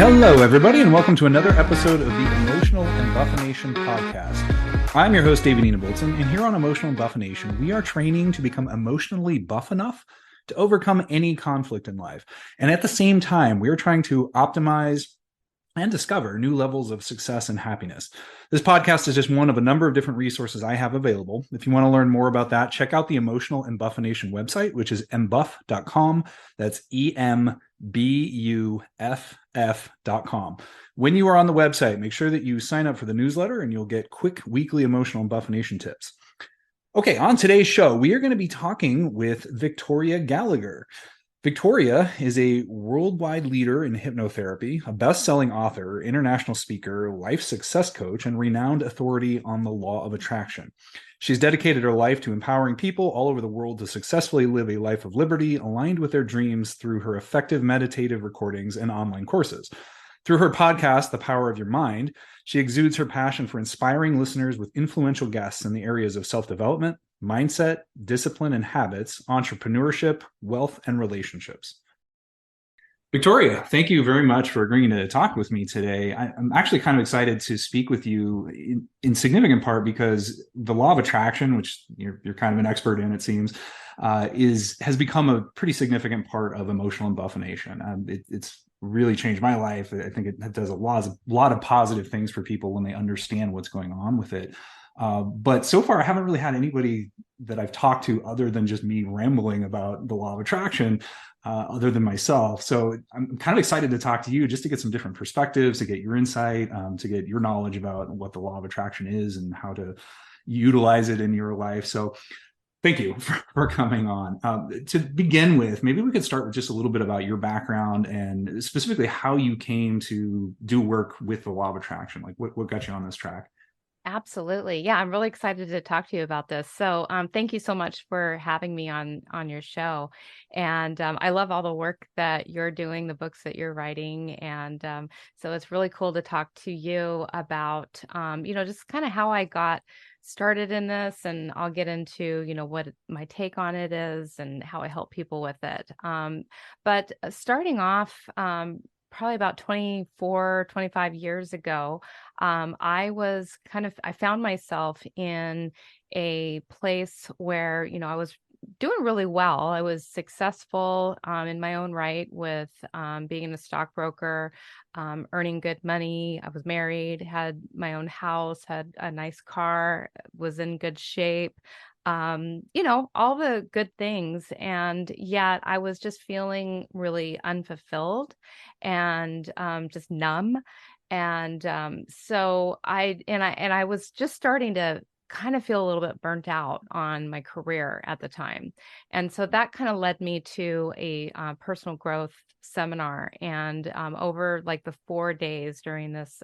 Hello, everybody, and welcome to another episode of the Emotional Embuffination podcast. I'm your host, David Bolton, and here on Emotional Embuffination, we are training to become emotionally buff enough to overcome any conflict in life. And at the same time, we are trying to optimize and discover new levels of success and happiness. This podcast is just one of a number of different resources I have available. If you want to learn more about that, check out the Emotional Embuffination website, which is embuff.com. That's EMBUFF.com. When you are on the website, make sure that you sign up for the newsletter and you'll get quick weekly emotional embuffination tips. Okay, on today's show, we are going to be talking with Victoria Gallagher. Victoria is a worldwide leader in hypnotherapy, a best-selling author, international speaker, life success coach, and renowned authority on the law of attraction. She's dedicated her life to empowering people all over the world to successfully live a life of liberty aligned with their dreams through her effective meditative recordings and online courses. Through her podcast, The Power of Your Mind, she exudes her passion for inspiring listeners with influential guests in the areas of self-development, mindset, discipline and habits, entrepreneurship, wealth, and relationships. Victoria, thank you very much for agreeing to talk with me today. I'm actually kind of excited to speak with you in significant part because the law of attraction, which you're kind of an expert in, it seems, has become a pretty significant part of emotional embuffination. It's really changed my life. I think it does a lot of positive things for people when they understand what's going on with it. But so far, I haven't really had anybody that I've talked to other than just me rambling about the law of attraction, other than myself. So I'm kind of excited to talk to you just to get some different perspectives, to get your insight, to get your knowledge about what the law of attraction is and how to utilize it in your life. So thank you for coming on. To begin with, maybe we could start with just a little bit about your background and specifically how you came to do work with the law of attraction. Like what got you on this track? Absolutely. Yeah, I'm really excited to talk to you about this. So, thank you so much for having me on your show. And I love all the work that you're doing, the books that you're writing, and so it's really cool to talk to you about, just kind of how I got started in this, and I'll get into, what my take on it is and how I help people with it. But starting off. Probably about 24, 25 years ago, I found myself in a place where, I was doing really well. I was successful in my own right with being a stockbroker, earning good money. I was married, had my own house, had a nice car, was in good shape. All the good things. And yet I was just feeling really unfulfilled and just numb. And I was just starting to kind of feel a little bit burnt out on my career at the time. And so that kind of led me to a personal growth seminar. And over like the 4 days during this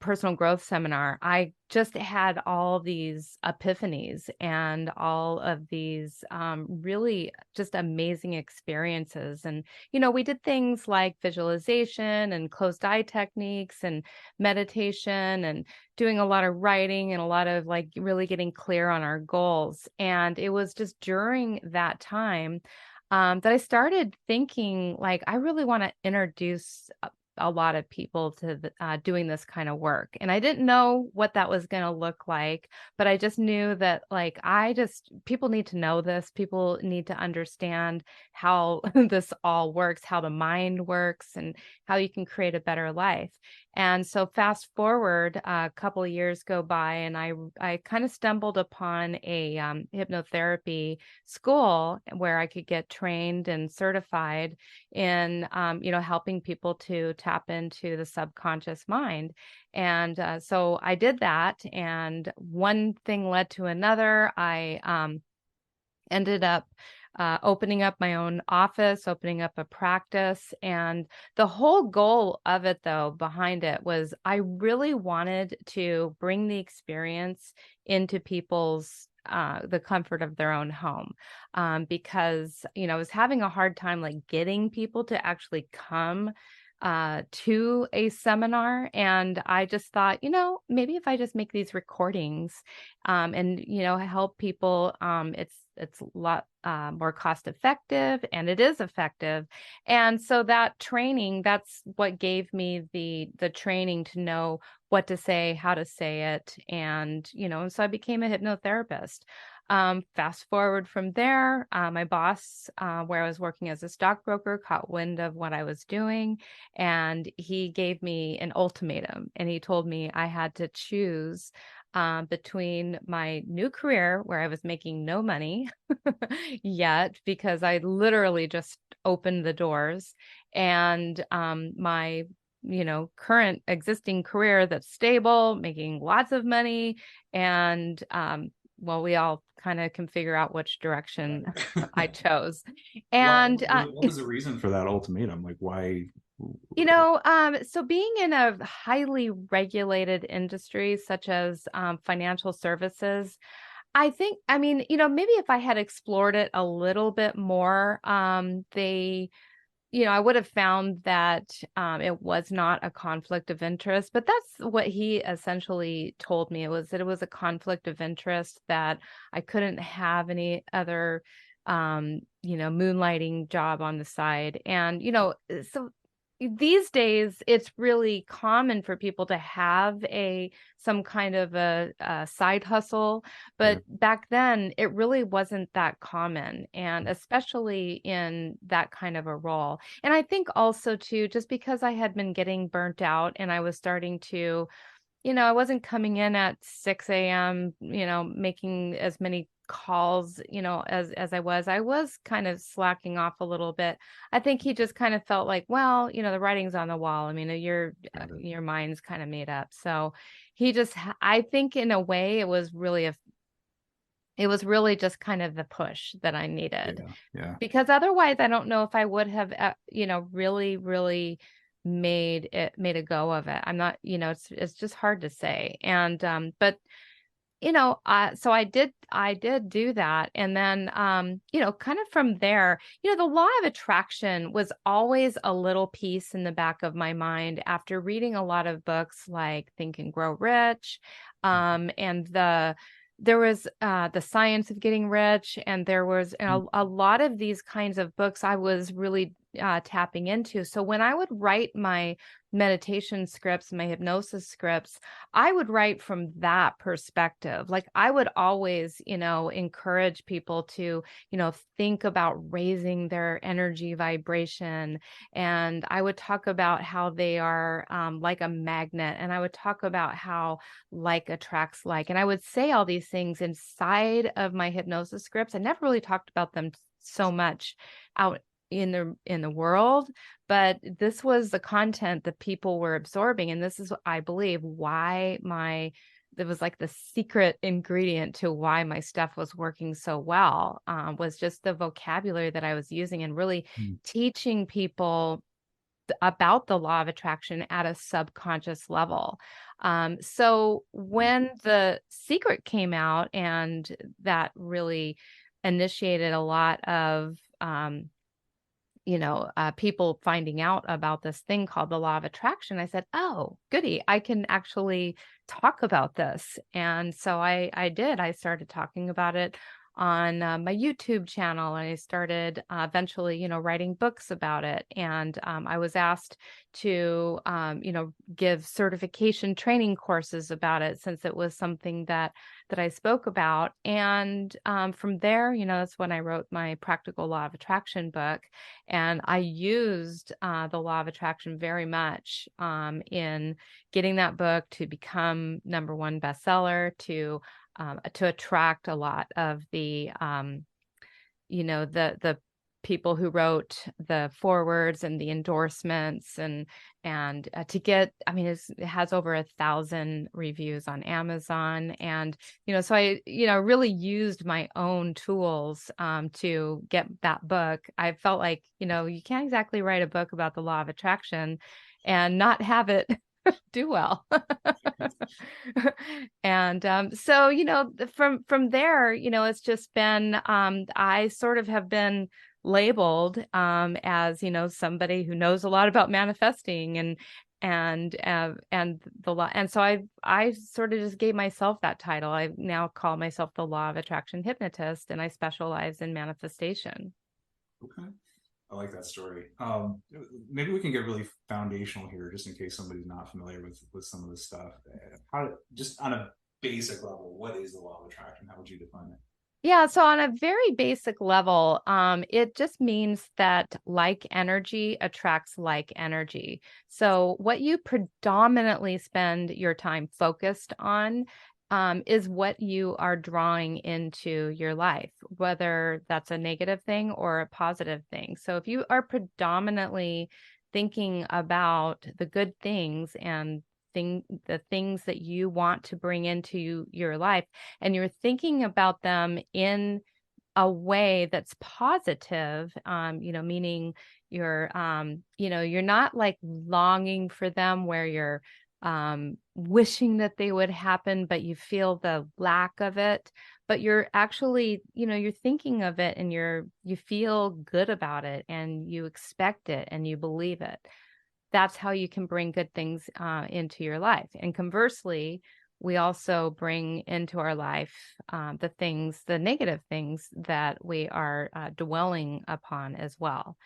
personal growth seminar, I just had all these epiphanies and all of these really just amazing experiences. And, we did things like visualization and closed eye techniques and meditation and doing a lot of writing and a lot of like really getting clear on our goals. And it was just during that time that I started thinking like, I really want to introduce a lot of people to doing this kind of work. And I didn't know what that was going to look like, but I just knew that like, people need to know this. People need to understand how this all works, how the mind works and how you can create a better life. And so fast forward a couple of years go by and I kind of stumbled upon a hypnotherapy school where I could get trained and certified in, helping people to tap into the subconscious mind. And so I did that, and one thing led to another. I ended up opening up my own office, opening up a practice. And the whole goal of it, though, behind it was I really wanted to bring the experience into people's the comfort of their own home, because I was having a hard time like getting people to actually come to a seminar, and I just thought, maybe if I just make these recordings, and help people, it's a lot more cost effective, and it is effective. And so that training, that's what gave me the training to know what to say, how to say it, and so I became a hypnotherapist. Fast forward from there, my boss, where I was working as a stockbroker, caught wind of what I was doing, and he gave me an ultimatum, and he told me I had to choose between my new career, where I was making no money yet, because I literally just opened the doors, and my current existing career that's stable, making lots of money, and well, we all kind of can figure out which direction I chose. Why? And What was the reason for that ultimatum? Like, why? so being in a highly regulated industry such as financial services, I mean, maybe if I had explored it a little bit more, I would have found that it was not a conflict of interest. But that's what he essentially told me. It was that it was a conflict of interest, that I couldn't have any other, moonlighting job on the side. And, so these days it's really common for people to have some kind of a side hustle, Yeah. but back then it really wasn't that common, and especially in that kind of a role. And I think also too, just because I had been getting burnt out, and I was starting to, I wasn't coming in at 6 a.m., making as many calls, as I was kind of slacking off a little bit. I think he just kind of felt like, well, the writing's on the wall. I mean, Got it. your mind's kind of made up. So he just, I think in a way it was really just kind of the push that I needed, Yeah. Yeah. because otherwise I don't know if I would have, really, really made a go of it. I'm not, it's just hard to say. And, but so I did do that. And then, kind of from there, the law of attraction was always a little piece in the back of my mind after reading a lot of books like Think and Grow Rich, and there was the Science of Getting Rich, and there was a lot of these kinds of books I was really tapping into. So when I would write my meditation scripts, my hypnosis scripts, I would write from that perspective. Like I would always, encourage people to, think about raising their energy vibration. And I would talk about how they are like a magnet. And I would talk about how like attracts like. And I would say all these things inside of my hypnosis scripts. I never really talked about them so much out in the world, but this was the content that people were absorbing, and this is, I believe, why it was like the secret ingredient to why my stuff was working so well, was just the vocabulary that I was using, and really Mm. teaching people about the law of attraction at a subconscious level. So when the secret came out, and that really initiated a lot of people finding out about this thing called the law of attraction, I said, oh, goody, I can actually talk about this. And so I did. I started talking about it on my YouTube channel, and I started eventually, writing books about it. And I was asked to, give certification training courses about it, since it was something that I spoke about. And from there, that's when I wrote my Practical Law of Attraction book. And I used the law of attraction very much in getting that book to become #1 bestseller, to attract a lot of the people who wrote the forewords and the endorsements, and to get, I mean, it has over 1,000 reviews on Amazon. And so I really used my own tools to get that book. I felt like, you can't exactly write a book about the law of attraction and not have it do well. And so from there, it's just been, I sort of have been labeled as, somebody who knows a lot about manifesting and the law. And so I sort of just gave myself that title. I now call myself the Law of Attraction Hypnotist, and I specialize in manifestation. Okay. I like that story. Maybe we can get really foundational here, just in case somebody's not familiar with some of this stuff. How, just on a basic level, what is the law of attraction? How would you define it? Yeah, so on a very basic level, it just means that like energy attracts like energy. So what you predominantly spend your time focused on, is what you are drawing into your life, whether that's a negative thing or a positive thing. So if you are predominantly thinking about the good things and the things that you want to bring into your life, and you're thinking about them in a way that's positive, meaning you're not like longing for them where you're wishing that they would happen, but you feel the lack of it. But you're actually, you're thinking of it and you feel good about it and you expect it and you believe it. That's how you can bring good things into your life. And conversely, we also bring into our life the negative things that we are dwelling upon as well.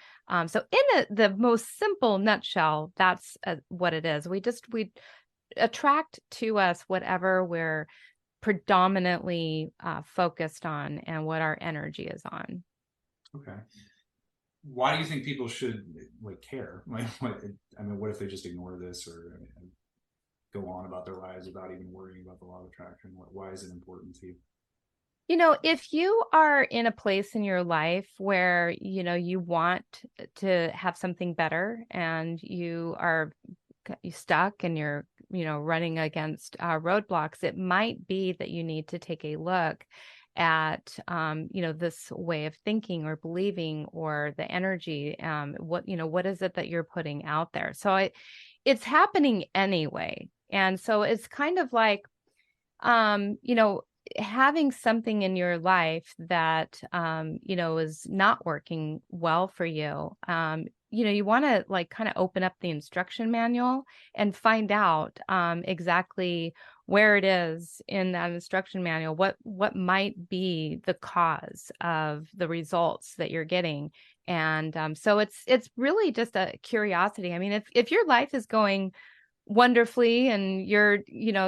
So in the most simple nutshell, that's what it is. We attract to us whatever we're predominantly focused on and what our energy is on. Okay. Why do you think people should like care? Like, I mean, what if they just ignore this or go on about their lives without even worrying about the law of attraction? Why is it important to you? If you are in a place in your life where, you want to have something better and you stuck and you're, running against roadblocks, it might be that you need to take a look at, this way of thinking or believing or the energy. What is it that you're putting out there? So it's happening anyway. And so it's kind of like, um, you know, having something in your life that is not working well for you. You want to like kind of open up the instruction manual and find out exactly where it is in that instruction manual, what might be the cause of the results that you're getting. And so it's really just a curiosity. I mean, if your life is going wonderfully and you're,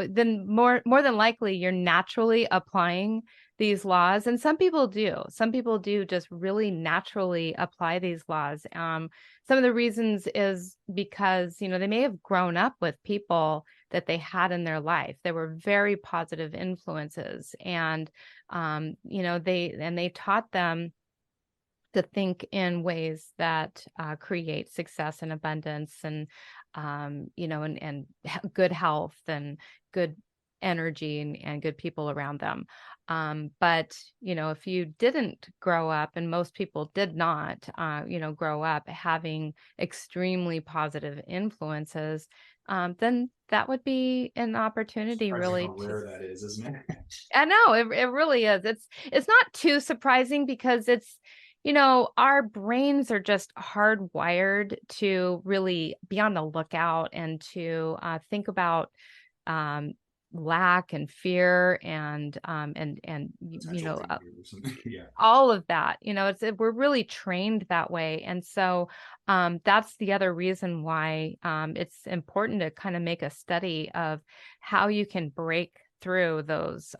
then more than likely you're naturally applying these laws. And some people do just really naturally apply these laws. Some of the reasons is because they may have grown up with people that they had in their life. They were very positive influences, and they taught them to think in ways that create success and abundance and good health and good energy and good people around them. But if you didn't grow up, and most people did not grow up having extremely positive influences, then that would be an opportunity Surprising really how to. rare that is, isn't it? I know it really is. It's not too surprising because our brains are just hardwired to really be on the lookout and to think about um, lack and fear and Potential danger or something. Yeah. all of that. We're really trained that way. And so that's the other reason why it's important to kind of make a study of how you can break through those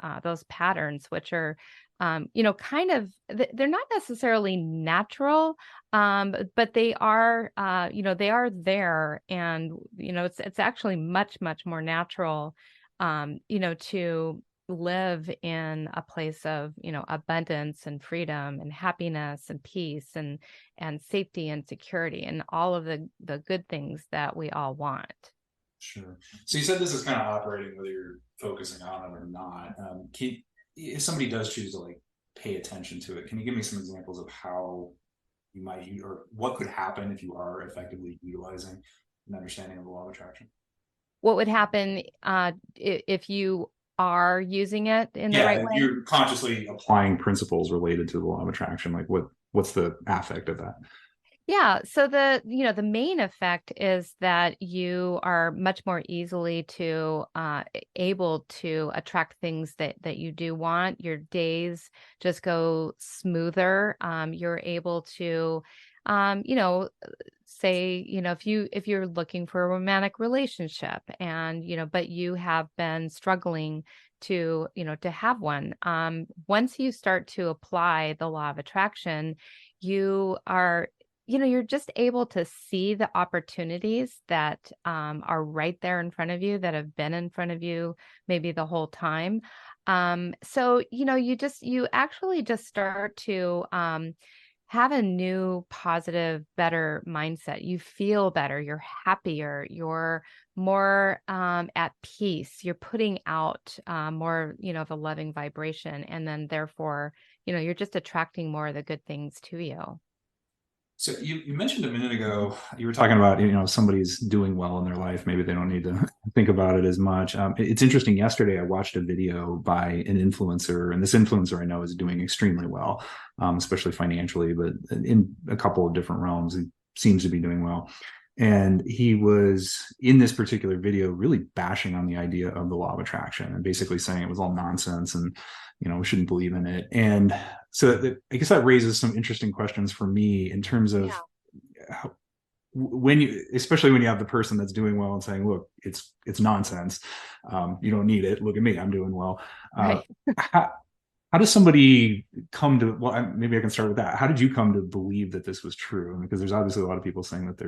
patterns, which are kind of, they're not necessarily natural, but they are, they are there. And, it's actually much, much more natural, to live in a place of abundance and freedom and happiness and peace and safety and security and all of the good things that we all want. Sure. So you said this is kind of operating whether you're focusing on it or not. If somebody does choose to like pay attention to it, can you give me some examples of how you might use, or what could happen if you are effectively utilizing an understanding of the law of attraction? What would happen if you are using it in the Yeah, right if way? you're consciously applying principles related to the law of attraction, like what's the affect of that? Yeah. So the main effect is that you are much more easily able to attract things that you do want. Your days just go smoother. You're able to, you know, say, if you're looking for a romantic relationship and, but you have been struggling to have one. Once you start to apply the law of attraction, you are you're just able to see the opportunities that are right there in front of you, that have been in front of you maybe the whole time. So, you actually just start to have a new, positive, better mindset. You feel better, you're happier, you're more at peace, you're putting out more, of a loving vibration. And then therefore, you're just attracting more of the good things to you. So you mentioned a minute ago, you were talking about, somebody's doing well in their life. Maybe they don't need to think about it as much. It's interesting. Yesterday, I watched a video by an influencer, and this influencer I know is doing extremely well, especially financially, but in a couple of different realms, he seems to be doing well. And he was in this particular video really bashing on the idea of the law of attraction and basically saying it was all nonsense and, we shouldn't believe in it. And so I guess that raises some interesting questions for me in terms of Yeah. how, when you, especially when you have the person that's doing well and saying, look, it's nonsense. You don't need it. Look at me, I'm doing well. Uh, Right. how, how does somebody come to, well, maybe I can start with that. How did you come to believe that this was true? Because there's obviously a lot of people saying that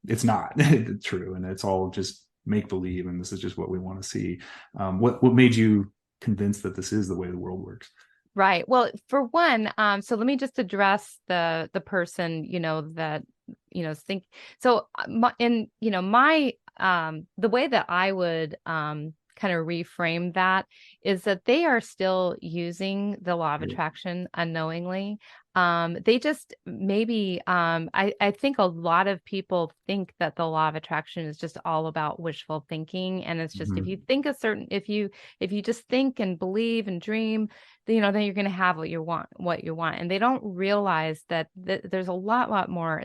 it's not true and it's all just make believe. And this is just what we want to see. What made you convinced that this is the way the world works? Right. Well, for one, so let me just address the person, that, think so my the way that I would kind of reframe that is that they are still using the law of attraction unknowingly. They just maybe I think a lot of people think that the law of attraction is just all about wishful thinking. And it's just if you Mm-hmm. think if you just think and believe and dream, then you're going to have what you want. And they don't realize that there's a lot more.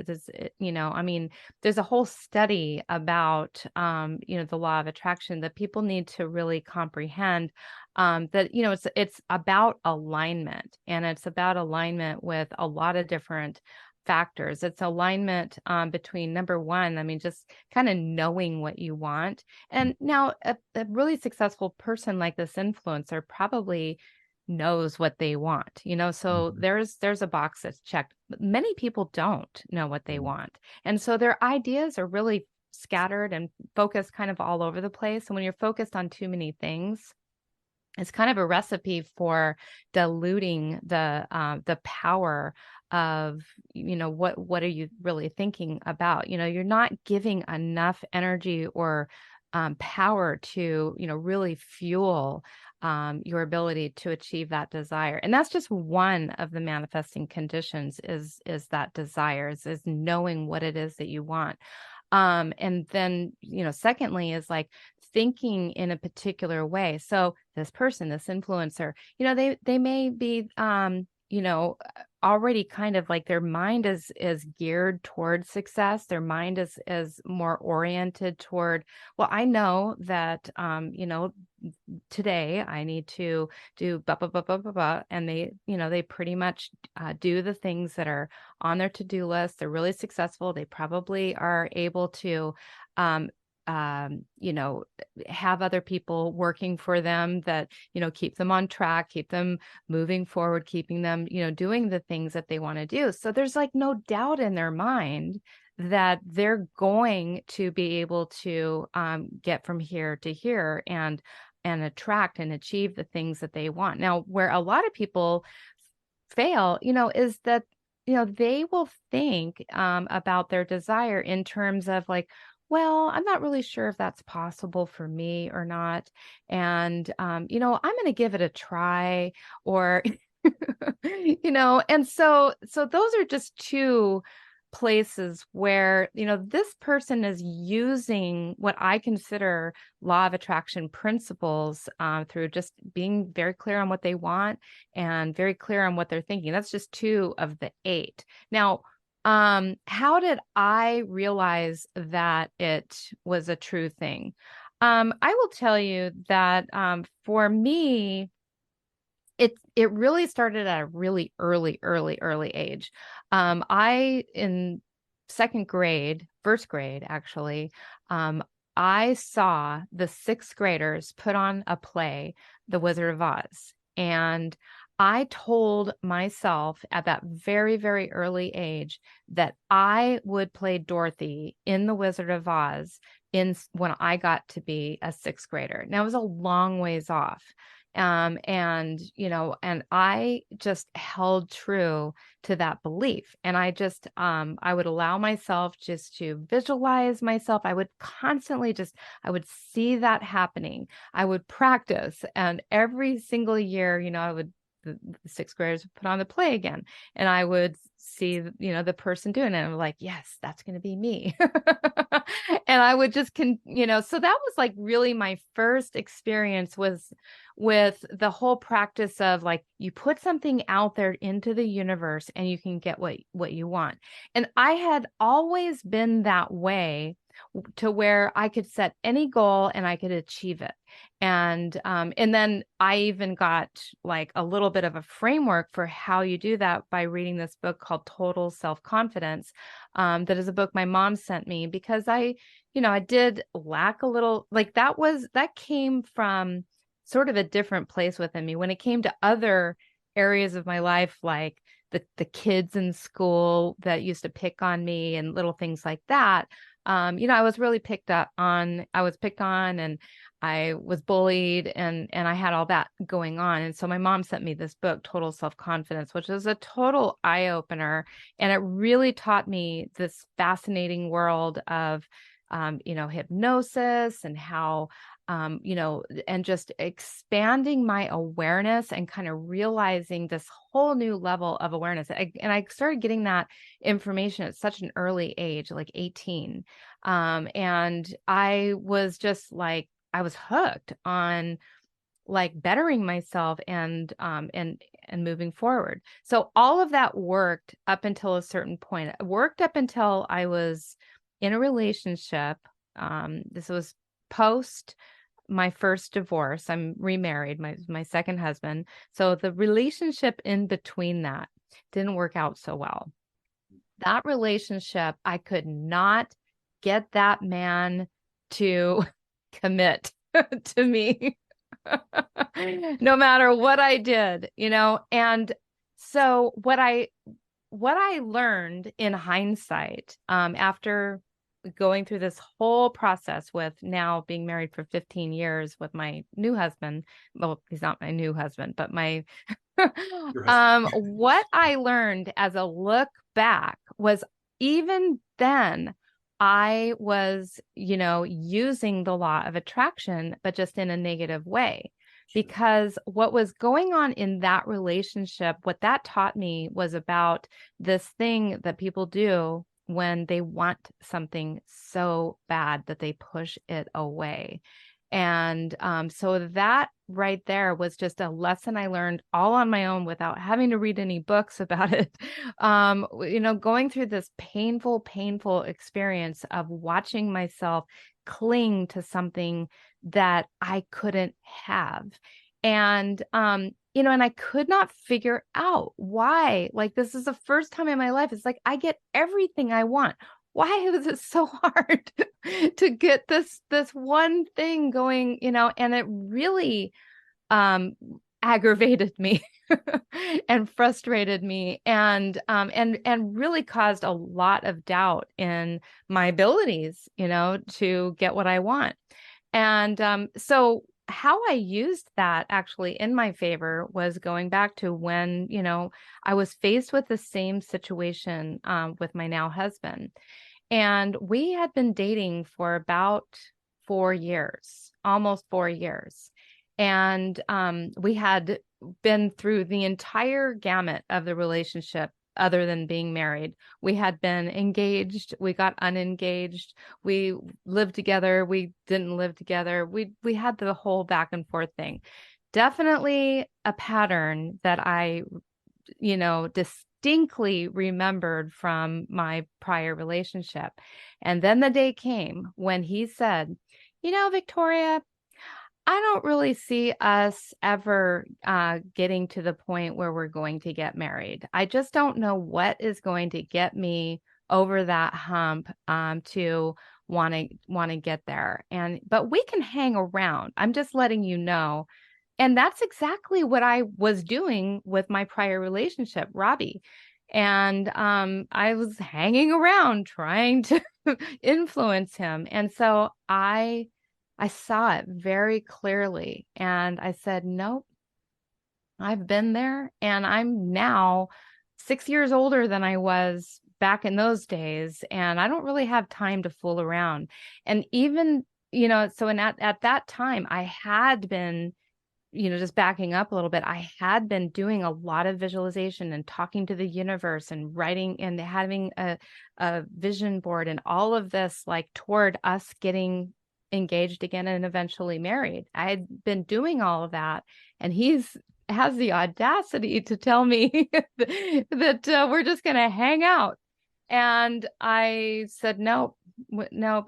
I mean, there's a whole study about, the law of attraction that people need to really comprehend. That, it's about alignment, and it's about alignment with a lot of different factors. It's alignment between number one, I mean, just kind of knowing what you want. And now a really successful person like this influencer probably knows what they want, so Mm-hmm. there's a box that's checked. But many people don't know what they want. And so their ideas are really scattered and focused kind of all over the place. And when you're focused on too many things, it's kind of a recipe for diluting the power of, what are you really thinking about. You're not giving enough energy or power to, really fuel your ability to achieve that desire. And that's just one of the manifesting conditions, is that desire, is knowing what it is that you want. And then, secondly is like thinking in a particular way. So this person, this influencer, they may be, already kind of like their mind is geared toward success. Their mind is more oriented toward, well, I know that, today I need to do blah, blah, blah, blah, blah, blah. And they pretty much do the things that are on their to-do list. They're really successful. They probably are able to, um, you know, have other people working for them that, keep them on track, keep them moving forward, keeping them, doing the things that they want to do. So there's like no doubt in their mind that they're going to be able to get from here to here and attract and achieve the things that they want. Now, where a lot of people fail, is that, they will think about their desire in terms of like, well, I'm not really sure if that's possible for me or not. And, I'm going to give it a try, or, and so those are just two places where, this person is using what I consider law of attraction principles through just being very clear on what they want and very clear on what they're thinking. That's just 2 of the 8. Now, how did I realize that it was a true thing? I will tell you that for me, it really started at a really early age. I in first grade actually, I saw the 6th graders put on a play, The Wizard of Oz, and I told myself at that very, very early age that I would play Dorothy in The Wizard of Oz when I got to be a 6th grader. Now it was a long ways off. And I just held true to that belief. And I would allow myself just to visualize myself. I would constantly I would see that happening. I would practice. And every single year, the 6th graders would put on the play again. And I would see, the person doing it. And I'm like, yes, that's going to be me. And I would so that was like really my first experience was with the whole practice of like, you put something out there into the universe and you can get what you want. And I had always been that way to where I could set any goal and I could achieve it. And then I even got like a little bit of a framework for how you do that by reading this book called Total Self-Confidence. That is a book my mom sent me because I did lack a little, like that came from sort of a different place within me when it came to other areas of my life, like the kids in school that used to pick on me and little things like that. I was really picked on and I was bullied and I had all that going on. And so my mom sent me this book, Total Self-Confidence, which is a total eye opener. And it really taught me this fascinating world of, hypnosis and how, and just expanding my awareness and kind of realizing this whole new level of awareness. And I started getting that information at such an early age, like 18. And I was just like, I was hooked on like bettering myself and moving forward. So all of that worked up until a certain point. It worked up until I was in a relationship. This was post my first divorce. I'm remarried, my second husband. So the relationship in between that didn't work out so well. That relationship, I could not get that man to commit to me no matter what I did, And so what I learned in hindsight, after going through this whole process with now being married for 15 years with my new husband. Well, he's not my new husband, but my what I learned as a look back was even then I was, using the law of attraction, but just in a negative way. Because what was going on in that relationship, what that taught me was about this thing that people do when they want something so bad that they push it away. And so that right there was just a lesson I learned all on my own without having to read any books about it. Going through this painful experience of watching myself cling to something that I couldn't have. And, and I could not figure out why. Like, this is the first time in my life. It's like, I get everything I want. Why was it so hard to get this one thing going, and it really aggravated me and frustrated me and really caused a lot of doubt in my abilities, to get what I want. And so how I used that actually in my favor was going back to when, I was faced with the same situation with my now husband. And we had been dating for about 4 years, almost 4 years. And we had been through the entire gamut of the relationship other than being married. We had been engaged, we got unengaged, we lived together, we didn't live together. We had the whole back and forth thing. Definitely a pattern that I, distinctly remembered from my prior relationship. And then the day came when he said, Victoria, I don't really see us ever getting to the point where we're going to get married. I just don't know what is going to get me over that hump to want to get there. But we can hang around. I'm just letting you know. And that's exactly what I was doing with my prior relationship, Robbie. And I was hanging around trying to influence him. And so I saw it very clearly and I said, nope, I've been there and I'm now 6 years older than I was back in those days. And I don't really have time to fool around. And even, at that time, I had been, just backing up a little bit, I had been doing a lot of visualization and talking to the universe and writing and having a vision board and all of this, like toward us getting engaged again and eventually married. I had been doing all of that, and has the audacity to tell me that we're just going to hang out. And I said, no,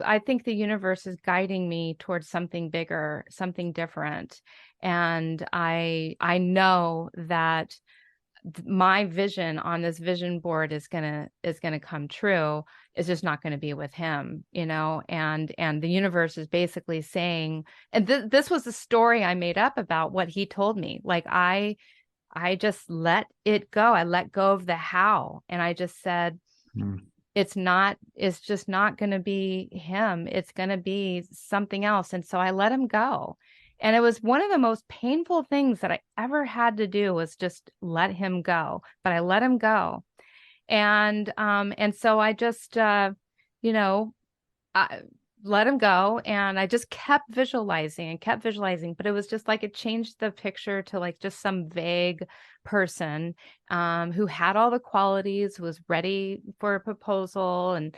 I think the universe is guiding me towards something bigger, something different. And I know that my vision on this vision board is gonna come true. It's just not going to be with him, and the universe is basically saying, and this was the story I made up about what he told me. Like I just let it go. I let go of the how, and I just said, it's just not going to be him. It's going to be something else. And so I let him go. And it was one of the most painful things that I ever had to do, was just let him go. But I let him go. And so I just, I let him go, and I just kept visualizing, but it was just like it changed the picture to like just some vague person who had all the qualities, who was ready for a proposal. And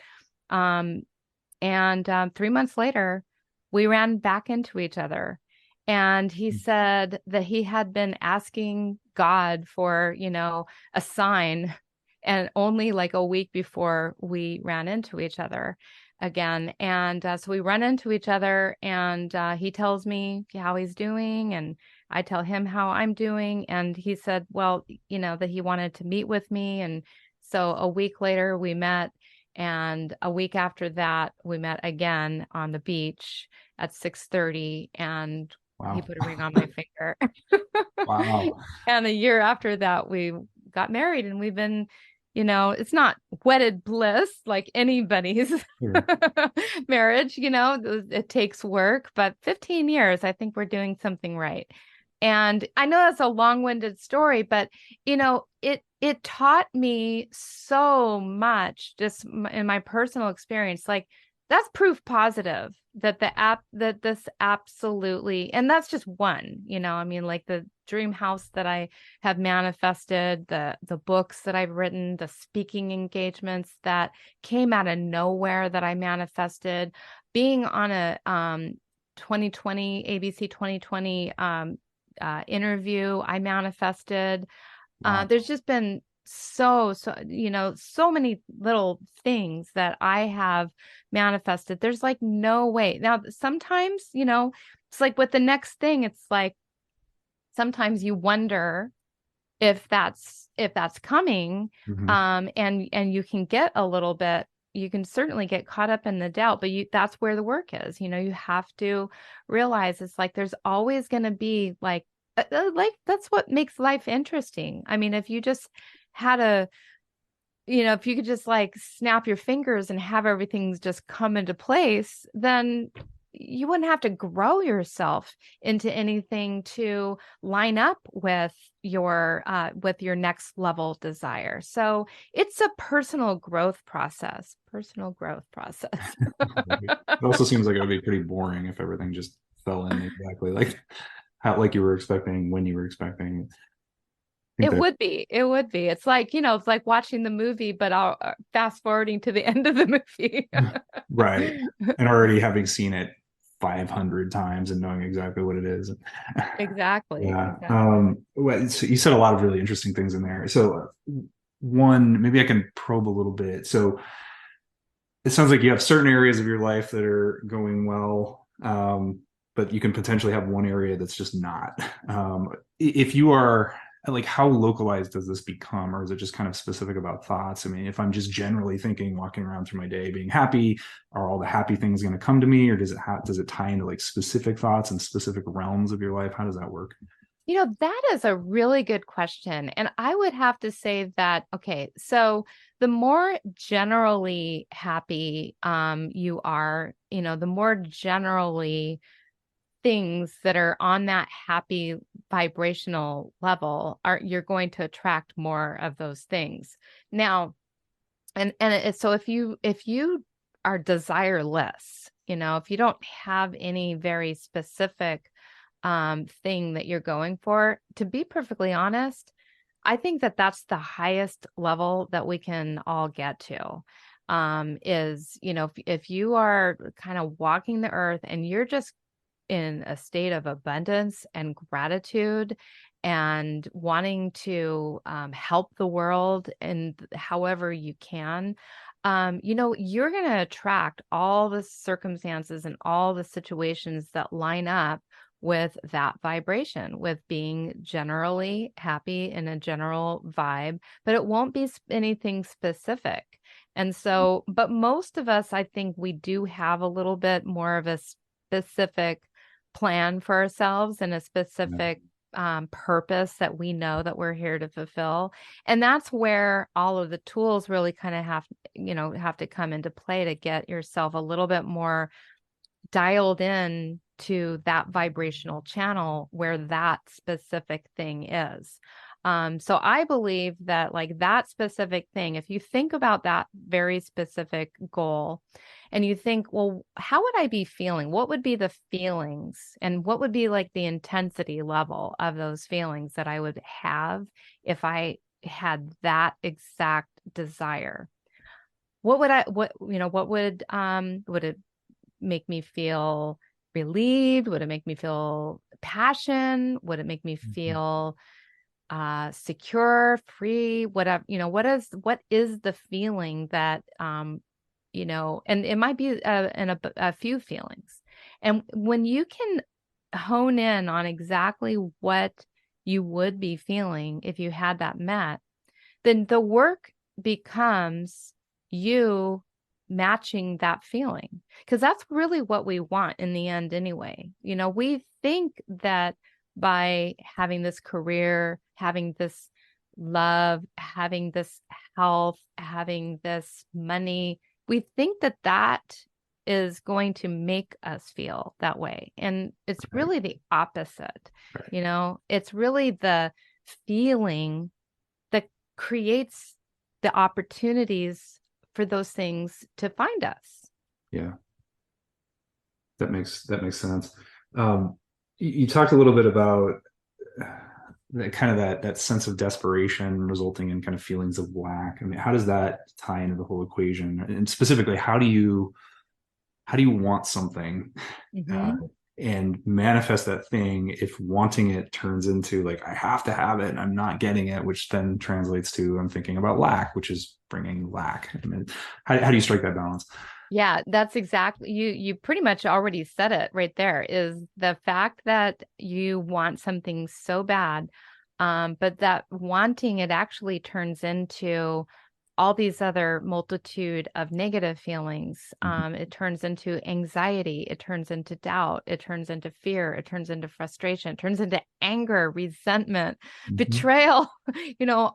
3 months later, we ran back into each other. And he said that he had been asking God for, a sign, and only like a week before we ran into each other again. And so we run into each other, and he tells me how he's doing, and I tell him how I'm doing. And he said, well, that he wanted to meet with me. And so a week later we met. And a week after that, we met again on the beach at 6:30, and Wow. he put a ring on my finger. Wow. And a year after that, we got married, and we've been, it's not wedded bliss like anybody's marriage, it takes work, but 15 years, I think we're doing something right. And I know that's a long-winded story, but it taught me so much just in my personal experience. Like, that's proof positive that this absolutely, and that's just one, I mean, like the dream house that I have manifested, the books that I've written, the speaking engagements that came out of nowhere that I manifested, being on a 2020 ABC 2020 interview I manifested. Wow. There's just been so many little things that I have manifested. There's like no way. Now, sometimes, it's like with the next thing, it's like sometimes you wonder if that's coming. And you can get a little bit, you can certainly get caught up in the doubt, but that's where the work is. You have to realize it's like there's always going to be like that's what makes life interesting. I mean, if you just had if you could just like snap your fingers and have everything just come into place, then you wouldn't have to grow yourself into anything to line up with your next level desire. So it's a personal growth process. It also seems like it would be pretty boring if everything just fell in exactly like how, like you were expecting, when you were expecting. think that It would be. It's like, it's like watching the movie, but I'll fast forwarding to the end of the movie. right, and already having seen it 500 times and knowing exactly what it is. Exactly. Yeah. Exactly. So you said a lot of really interesting things in there. So one, maybe I can probe a little bit. So it sounds like you have certain areas of your life that are going well, but you can potentially have one area that's just not. If you are like, how localized does this become, or is it just kind of specific about thoughts? I mean, if I'm just generally thinking, walking around through my day, being happy, are all the happy things going to come to me, or does it tie into like specific thoughts and specific realms of your life? How does that work? That is a really good question. And I would have to say that, okay, so the more generally happy you are, the more generally things that are on that happy vibrational level you're going to attract more of those things. Now, so if you are desireless, if you don't have any very specific thing that you're going for, to be perfectly honest, I think that that's the highest level that we can all get to. Is, if you are kind of walking the earth and you're just in a state of abundance and gratitude and wanting to help the world in however you can, you're going to attract all the circumstances and all the situations that line up with that vibration, with being generally happy in a general vibe, but it won't be anything specific. And so, but most of us, I think we do have a little bit more of a specific plan for ourselves and a Yeah. specific purpose that we know that we're here to fulfill. And that's where all of the tools really kind of have to come into play to get yourself a little bit more dialed in to that vibrational channel where that specific thing is. So I believe that, like, that specific thing, if you think about that very specific goal and you think, well, how would I be feeling? What would be the feelings and what would be like the intensity level of those feelings that I would have if I had that exact desire? Would it make me feel relieved? Would it make me feel passion? Would it make me Mhm. feel secure, free, whatever? What is the feeling that and it might be a few feelings. And when you can hone in on exactly what you would be feeling if you had that met, then the work becomes you matching that feeling, because that's really what we want in the end anyway. We think that by having this career, having this love, having this health, having this money, we think that that is going to make us feel that way. And it's Right. really the opposite. Right. It's really the feeling that creates the opportunities for those things to find us. Yeah. That makes sense. You talked a little bit about that kind of that sense of desperation resulting in kind of feelings of lack. I mean, how does that tie into the whole equation? And specifically, how do you want something uh, Hmm. and manifest that thing if wanting it turns into like I have to have it and I'm not getting it, which then translates to I'm thinking about lack, which is bringing lack. I mean, how do you strike that balance? Yeah, that's exactly, you pretty much already said it right there, is the fact that you want something so bad, but that wanting it actually turns into all these other multitude of negative feelings. It turns into anxiety, it turns into doubt, it turns into fear, it turns into frustration, it turns into anger, resentment, Mhm. betrayal,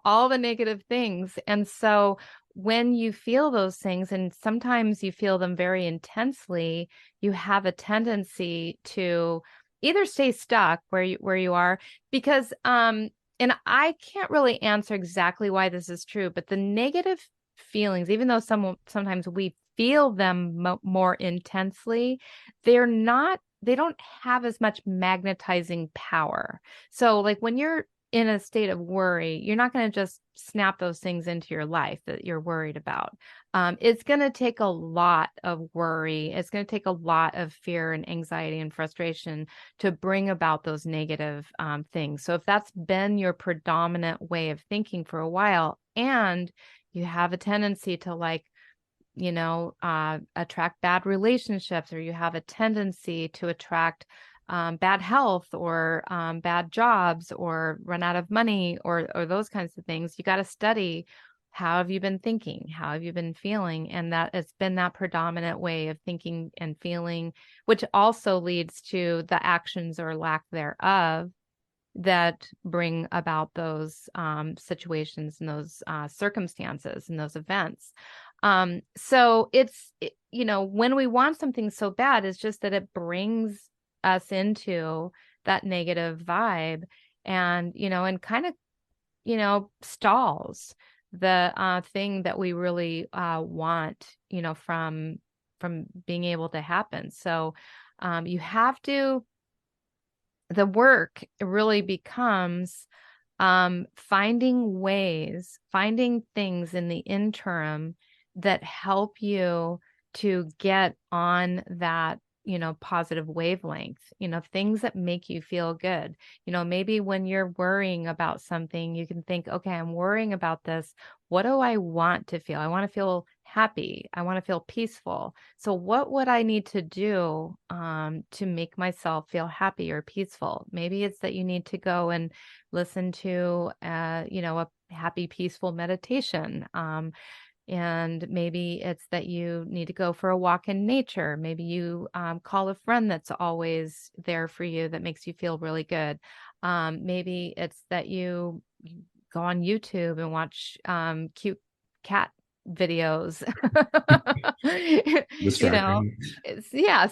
all the negative things. And so when you feel those things, and sometimes you feel them very intensely, you have a tendency to either stay stuck where you are, because and I can't really answer exactly why this is true, but the negative feelings, even though sometimes we feel them more intensely, they don't have as much magnetizing power. So, like, when you're in a state of worry, you're not going to just snap those things into your life that you're worried about. It's going to take a lot of worry. It's going to take a lot of fear and anxiety and frustration to bring about those negative things. So if that's been your predominant way of thinking for a while, and you have a tendency to attract bad relationships, or you have a tendency to attract bad health, or bad jobs, or run out of money, or those kinds of things, you got to study, how have you been thinking? How have you been feeling? And that it's been that predominant way of thinking and feeling, which also leads to the actions or lack thereof that bring about those situations and those circumstances and those events. So when we want something so bad, it's just that it brings us into that negative vibe, and kind of, stalls the thing that we really want, from being able to happen. So you have to, the work really becomes finding things in the interim that help you to get on that, positive wavelength, things that make you feel good. Maybe when you're worrying about something, you can think, okay, I'm worrying about this. What do I want to feel? I want to feel happy. I want to feel peaceful. So what would I need to do to make myself feel happy or peaceful? Maybe it's that you need to go and listen to, a happy, peaceful meditation. And maybe it's that you need to go for a walk in nature. Maybe you call a friend that's always there for you, that makes you feel really good. Maybe it's that you go on YouTube and watch cute cat videos. Distracting.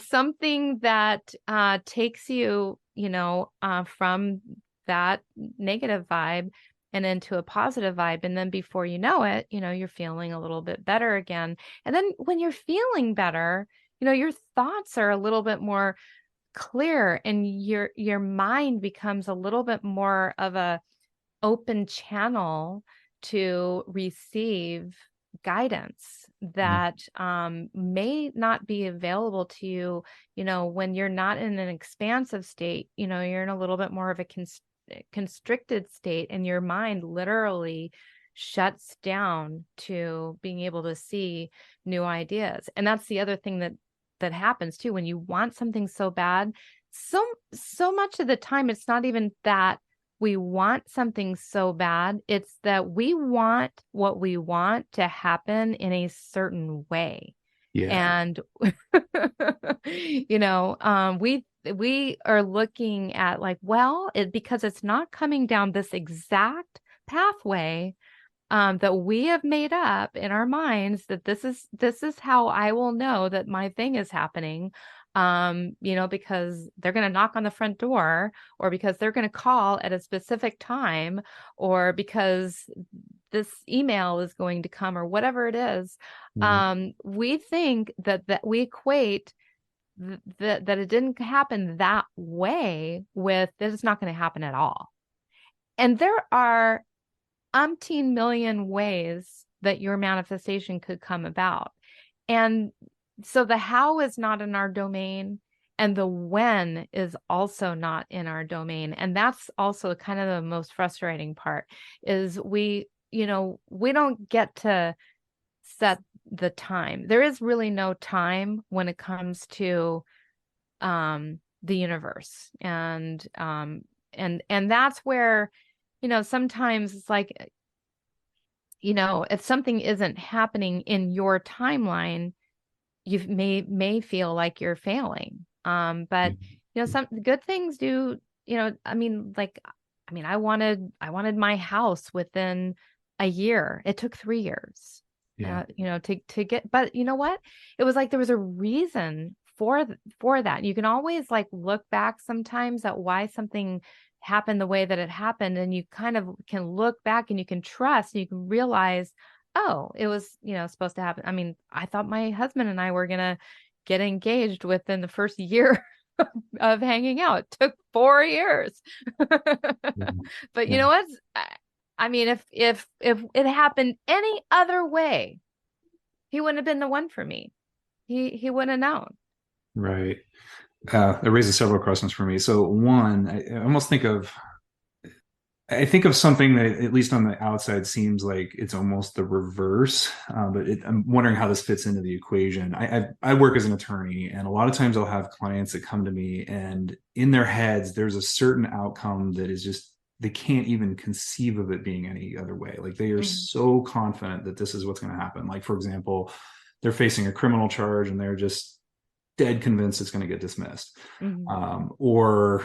Something that takes you, from that negative vibe and into a positive vibe. And then before you know it, you're feeling a little bit better again. And then when you're feeling better, your thoughts are a little bit more clear, and your mind becomes a little bit more of a open channel to receive guidance that may not be available to you, when you're not in an expansive state. You're in a little bit more of a constricted state, and your mind literally shuts down to being able to see new ideas. And that's the other thing that happens too when you want something so bad. So much of the time, it's not even that we want something so bad, it's that we want what we want to happen in a certain way. Yeah. And we are looking at because it's not coming down this exact pathway that we have made up in our minds, that this is how I will know that my thing is happening. Because they're going to knock on the front door, or because they're going to call at a specific time, or because this email is going to come, or whatever it is. We think that we equate that it didn't happen that way with that it's not going to happen at all. And there are umpteen million ways that your manifestation could come about. And so the how is not in our domain, and the when is also not in our domain. And that's also kind of the most frustrating part, is we don't get to set the time. There is really no time when it comes to the universe. And that's where, sometimes it's like, if something isn't happening in your timeline, you may feel like you're failing. But some good things do, I wanted my house within a year. It took 3 years. Yeah. To get, but you know what? It was like there was a reason for that. You can always look back sometimes at why something happened the way that it happened, and you kind of can look back and you can trust, and you can realize, oh, it was, supposed to happen. I mean, I thought my husband and I were going to get engaged within the first year of hanging out. It took 4 years. Mhm. But you Yeah. know what? I mean, if it happened any other way, he wouldn't have been the one for me. He wouldn't have known. Right. It raises several questions for me. So one, I think of something that, at least on the outside, seems like it's almost the reverse. I'm wondering how this fits into the equation. I work as an attorney, and a lot of times I'll have clients that come to me, and in their heads, there's a certain outcome that is just they can't even conceive of it being any other way. Like they are Mhm. so confident that this is what's going to happen. Like for example, they're facing a criminal charge, and they're just dead convinced it's going to get dismissed. Mhm. Or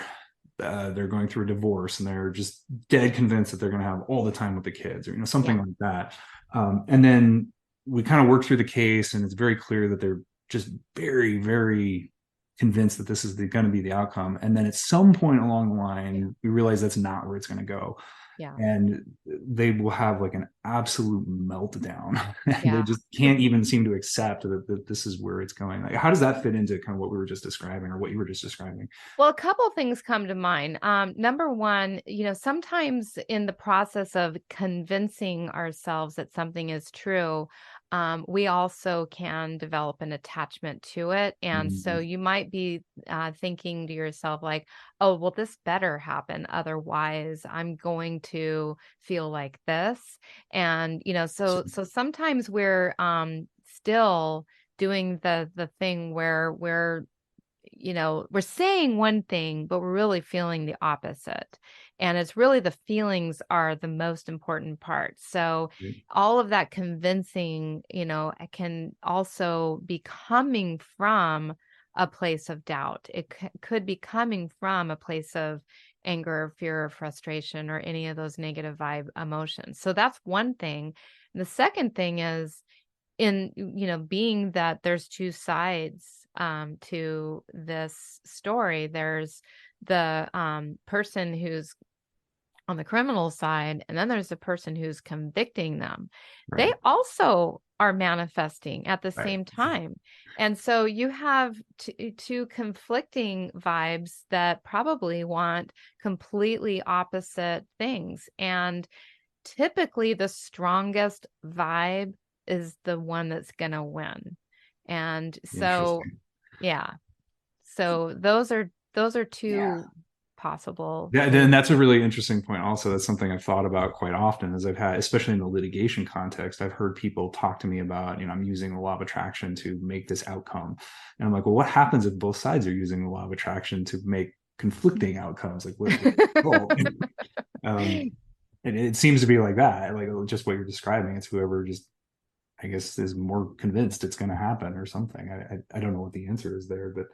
they're going through a divorce and they're just dead convinced that they're going to have all the time with the kids, or something Yeah. like that. And then we kind of work through the case, and it's very clear that they're just very, very convinced that this is going to be the outcome. And then at some point along the line, we realize that's not where it's going to go, Yeah. and they will have like an absolute meltdown and they Yeah. just can't even seem to accept that this is where it's going. Like, how does that fit into kind of what we were just describing, or what you were just describing? Well, a couple things come to mind. Number one, sometimes in the process of convincing ourselves that something is true, we also can develop an attachment to it. And so Mhm. you might be thinking to yourself, like, oh, well, this better happen. Otherwise, I'm going to feel like this. And, so sometimes we're still doing the thing where we're saying one thing, but we're really feeling the opposite. And it's really the feelings are the most important part. So all of that convincing, can also be coming from a place of doubt. It could be coming from a place of anger, fear, or frustration, or any of those negative vibe emotions. So that's one thing. And the second thing is, in being that there's two sides to this story. There's the person who's on the criminal side, and then there's the person who's convicting them. They Right. also are manifesting at the Right. same time. And so you have two conflicting vibes that probably want completely opposite things. And typically the strongest vibe is the one that's going to win. And so, Interesting. yeah. So those are Yeah. two possible Yeah, then ways. that's a really interesting point. Also, that's something I've thought about quite often. As I've had, especially in the litigation context, I've heard people talk to me about, I'm using the law of attraction to make this outcome, and I'm like, well, what happens if both sides are using the law of attraction to make conflicting outcomes? Like, what oh, and it seems to be like that, like just what you're describing. It's whoever just, I guess, is more convinced it's going to happen or something. I don't know what the answer is there, but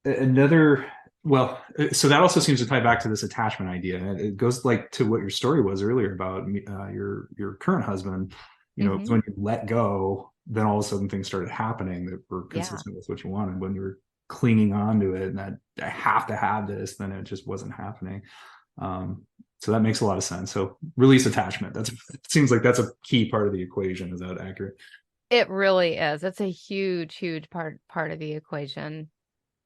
another, well, so that also seems to tie back to this attachment idea. And it goes like to what your story was earlier about your current husband. Hmm. When you let go, then all of a sudden things started happening that were Yeah. consistent with what you wanted. When you were clinging on to it, and that I have to have this, then it just wasn't happening. um, so that makes a lot of sense. So release attachment, it seems like that's a key part of the equation. Is that accurate? It really is. It's a huge, huge part of the equation.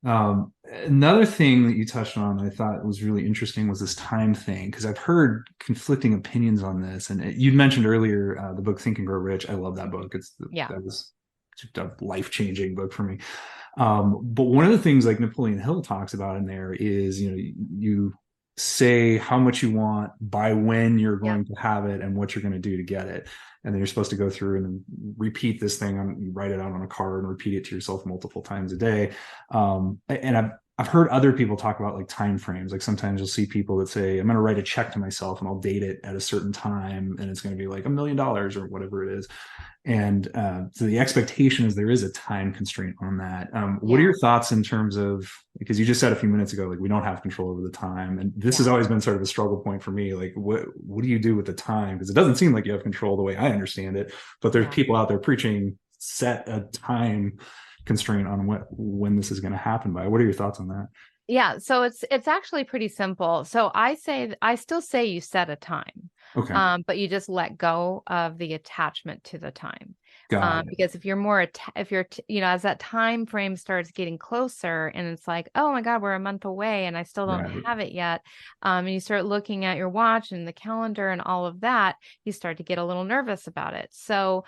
Another thing that you touched on that I thought was really interesting was this time thing, because I've heard conflicting opinions on this. And you'd mentioned earlier the book Think and Grow Rich. I love that Mhm. book. Yeah. That was just a life-changing book for me. But one of the things like Napoleon Hill talks about in there is, you say how much you want, by when you're Yeah. going to have it, and what you're going to do to get it. And then you're supposed to go through and then repeat this thing you write it out on a card and repeat it to yourself multiple times a day. And I've heard other people talk about like time frames. Like sometimes you'll see people that say, I'm going to write a check to myself and I'll date it at a certain time, and it's going to be like $1 million or whatever it is. And so the expectation is there is a time constraint on that. What are Yeah. your thoughts in terms of, because you just said a few minutes ago, like we don't have control over the time, and this has Yeah. always been sort of a struggle point for me. Like, what do you do with the time? Because it doesn't seem like you have control the way I understand it, but there's Yeah. people out there preaching set a time constraint on when this is going to happen by. What are your thoughts on that? Yeah, so it's actually pretty simple. So I still say you set a time, Okay. but you just let go of the attachment to the time. Got it. Because if you're more, if you're, as that time frame starts getting closer and it's like, oh my God, we're a month away and I still don't Right. have it yet. And you start looking at your watch and the calendar and all of that, you start to get a little nervous about it. So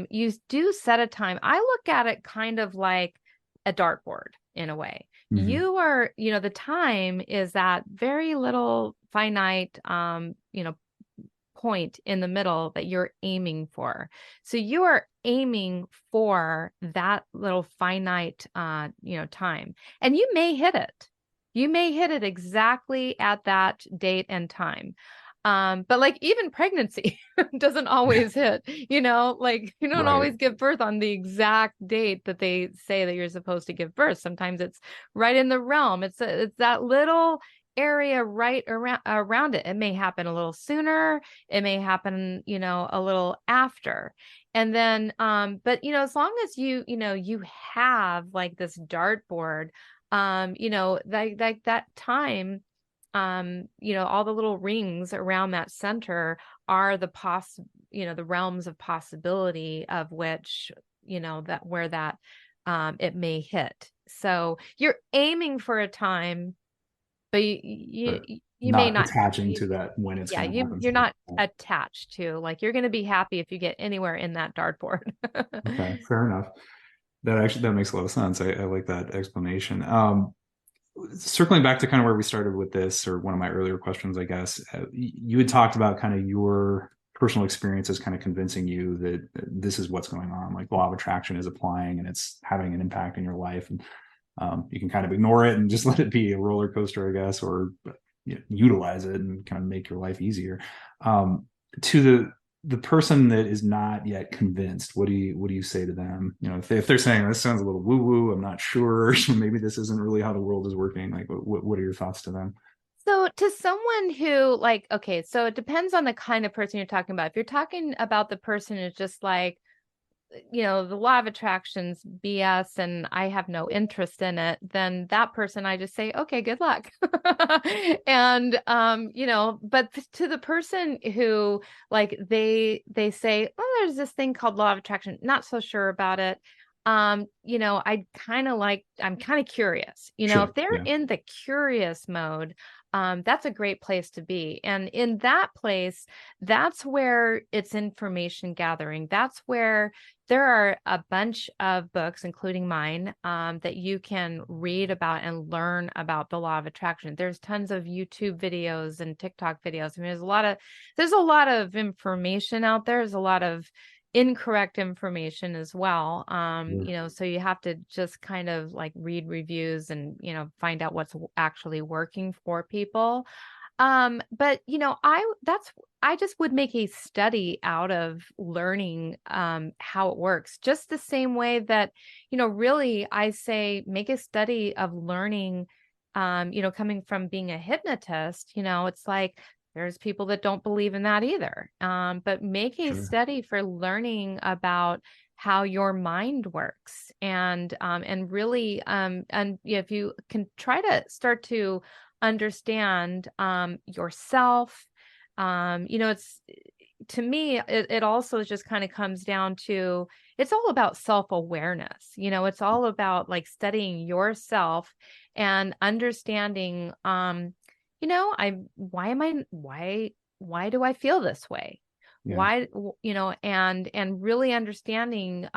you do set a time. I look at it kind of like a dartboard in a way. Hmm. You are, the time is that very little finite, point in the middle that you're aiming for. So you are aiming for that little finite, time, and you may hit it. You may hit it exactly at that date and time. But like even pregnancy doesn't always hit, like you don't Right. always give birth on the exact date that they say that you're supposed to give birth. Sometimes it's right in the realm. It's that little area right around it. It may happen a little sooner. It may happen, a little after. And then, but as long as you have like this dartboard, like that time, all the little rings around that center are the realms of possibility of which, that where that, it may hit. So you're aiming for a time, but But you may not not, attaching to that when it's yeah, going to happen. you're not attached to, like, you're going to be happy if you get anywhere in that dartboard. Okay, fair enough. That makes a lot of sense. I like that explanation. Circling back to kind of where we started with this, or one of my earlier questions, I guess, you had talked about kind of your personal experiences kind of convincing you that this is what's going on, like law of attraction is applying and it's having an impact in your life. And you can kind of ignore it and just let it be a roller coaster, I guess, or utilize it and kind of make your life easier. To the person that is not yet convinced, what do you say to them? If they're saying this sounds a little woo woo, I'm not sure, maybe this isn't really how the world is working. Like, what are your thoughts to them? So to someone who, like, okay, so it depends on the kind of person you're talking about. If you're talking about the person who's just like, the law of attraction's BS and I have no interest in it, then that person I just say, okay, good luck. And but to the person who, like, they say, oh, there's this thing called law of attraction, not so sure about it. I'm kind of curious, if Sure. they're Yeah. in the curious mode, that's a great place to be. And in that place, that's where it's information gathering. That's where there are a bunch of books, including mine, that you can read about and learn about the law of attraction. There's tons of YouTube videos and TikTok videos. I mean, there's a lot of information out there. There's a lot of incorrect information as well. So you have to just kind of like read reviews and, find out what's actually working for people. But I just would make a study out of learning how it works, just the same way that, really I say make a study of learning, coming from being a hypnotist, it's like there's people that don't believe in that either. But make a Sure. study for learning about how your mind works, and really, and if you can try to start to understand yourself, it's, to me, it also just kind of comes down to, it's all about self-awareness. It's all about like studying yourself and understanding, why do I feel this way? Yeah. Why, and really understanding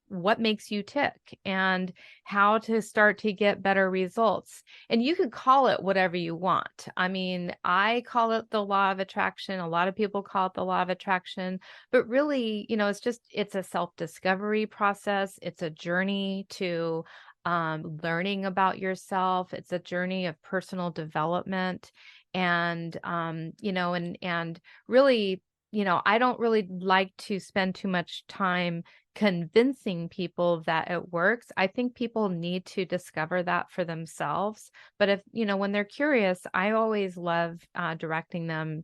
what makes you tick and how to start to get better results. And you can call it whatever you want. I mean, I call it the law of attraction. A lot of people call it the law of attraction, but really, it's a self-discovery process. It's a journey to learning about yourself. It's a journey of personal development. And, and really, I don't really like to spend too much time convincing people that it works. I think people need to discover that for themselves. But if, when they're curious, I always love directing them,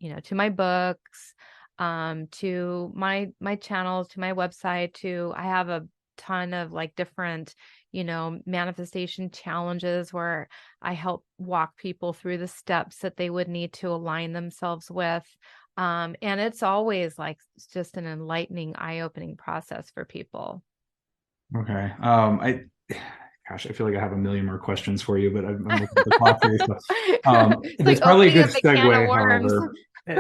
to my books, to my channels, to my website, I have a ton of like different, manifestation challenges where I help walk people through the steps that they would need to align themselves with. And it's always like just an enlightening, eye-opening process for people. Okay. Gosh, I feel like I have a million more questions for you, but I'm looking at the clock here. So, It's like that's probably a opening good up a can of segue, worms. however.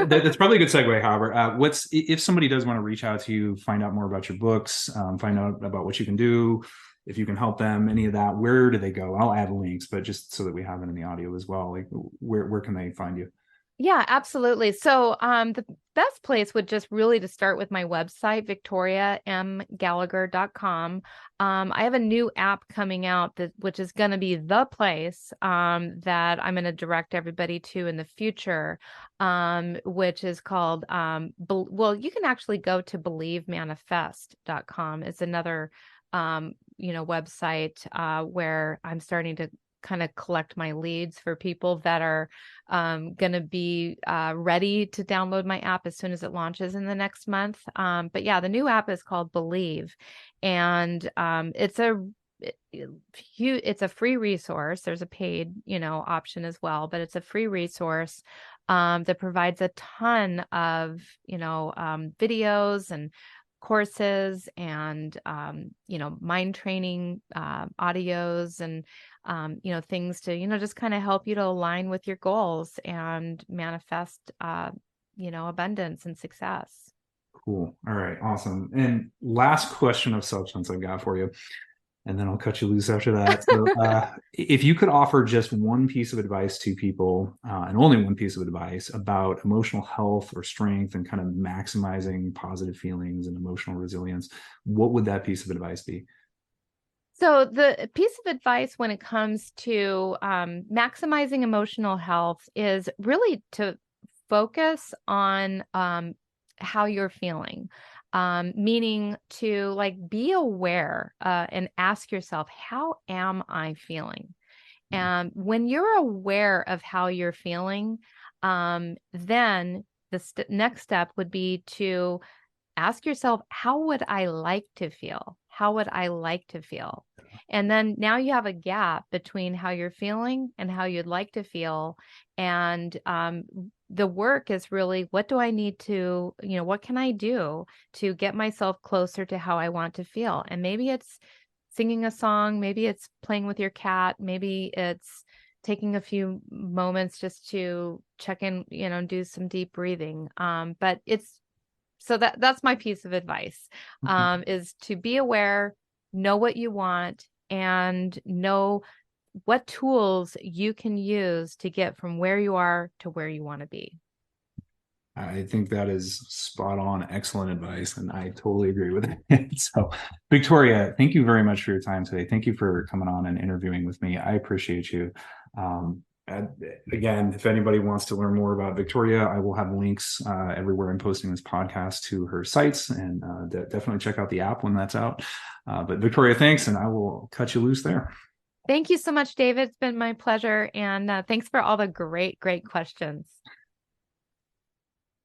That's probably a good segue, however. What's if somebody does want to reach out to you, find out more about your books, find out about what you can do, if you can help them, any of that, where do they go? I'll add links, but just so that we have it in the audio as well, like where can they find you? Yeah, absolutely. So the best place would just really to start with my website, victoriamgallagher.com. I have a new app coming out which is going to be the place that I'm going to direct everybody to in the future, which is called, well, you can actually go to believemanifest.com. It's another, website where I'm starting to kind of collect my leads for people that are going to be ready to download my app as soon as it launches in the next month. But yeah, the new app is called Believe, and it's a free resource. There's a paid, option as well, but it's a free resource that provides a ton of, videos and courses and mind training audios and things to just kind of help you to align with your goals and manifest abundance and success. Cool. All right. Awesome. And last question of substance I've got for you, and then I'll cut you loose after that. So, if you could offer just one piece of advice to people, and only one piece of advice about emotional health or strength and kind of maximizing positive feelings and emotional resilience, what would that piece of advice be? So the piece of advice when it comes to maximizing emotional health is really to focus on how you're feeling, meaning to like be aware and ask yourself, how am I feeling? And when you're aware of how you're feeling, then the next step would be to ask yourself, how would I like to feel? How would I like to feel? And then now you have a gap between how you're feeling and how you'd like to feel. And the work is really, what do I need to, what can I do to get myself closer to how I want to feel? And maybe it's singing a song, maybe it's playing with your cat, maybe it's taking a few moments just to check in, do some deep breathing. But so that's my piece of advice, is to be aware, know what you want, and know what tools you can use to get from where you are to where you want to be. I think that is spot on, excellent advice, and I totally agree with it. So, Victoria, thank you very much for your time today. Thank you for coming on and interviewing with me. I appreciate you. And again, if anybody wants to learn more about Victoria, I will have links everywhere I'm posting this podcast to her sites, and definitely check out the app when that's out. But Victoria, thanks, and I will cut you loose there. Thank you so much, David. It's been my pleasure, and thanks for all the great questions.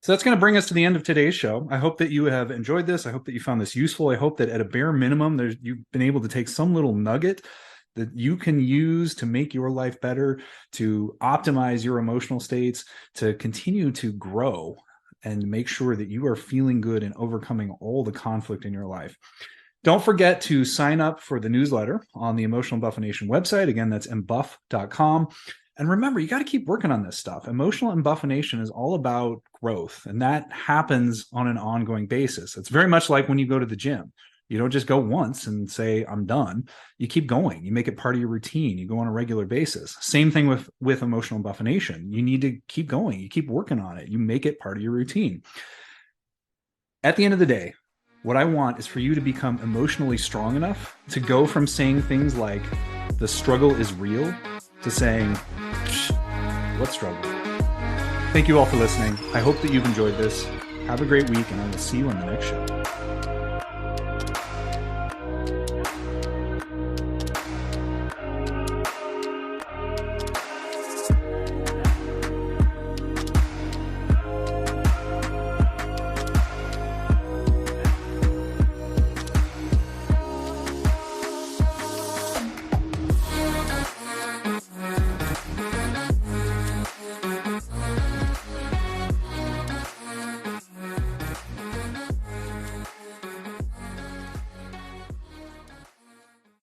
So that's going to bring us to the end of today's show. I hope that you have enjoyed this. I hope that you found this useful. I hope that at a bare minimum, you've been able to take some little nugget that you can use to make your life better, to optimize your emotional states, to continue to grow and make sure that you are feeling good and overcoming all the conflict in your life. Don't forget to sign up for the newsletter on the Emotional Embuffination website. Again, that's embuff.com. And remember, you got to keep working on this stuff. Emotional embuffination is all about growth, and that happens on an ongoing basis. It's very much like when you go to the gym. You don't just go once and say, I'm done. You keep going. You make it part of your routine. You go on a regular basis. Same thing with emotional embuffination. You need to keep going. You keep working on it. You make it part of your routine. At the end of the day, what I want is for you to become emotionally strong enough to go from saying things like, the struggle is real, to saying, what struggle? Thank you all for listening. I hope that you've enjoyed this. Have a great week, and I will see you on the next show.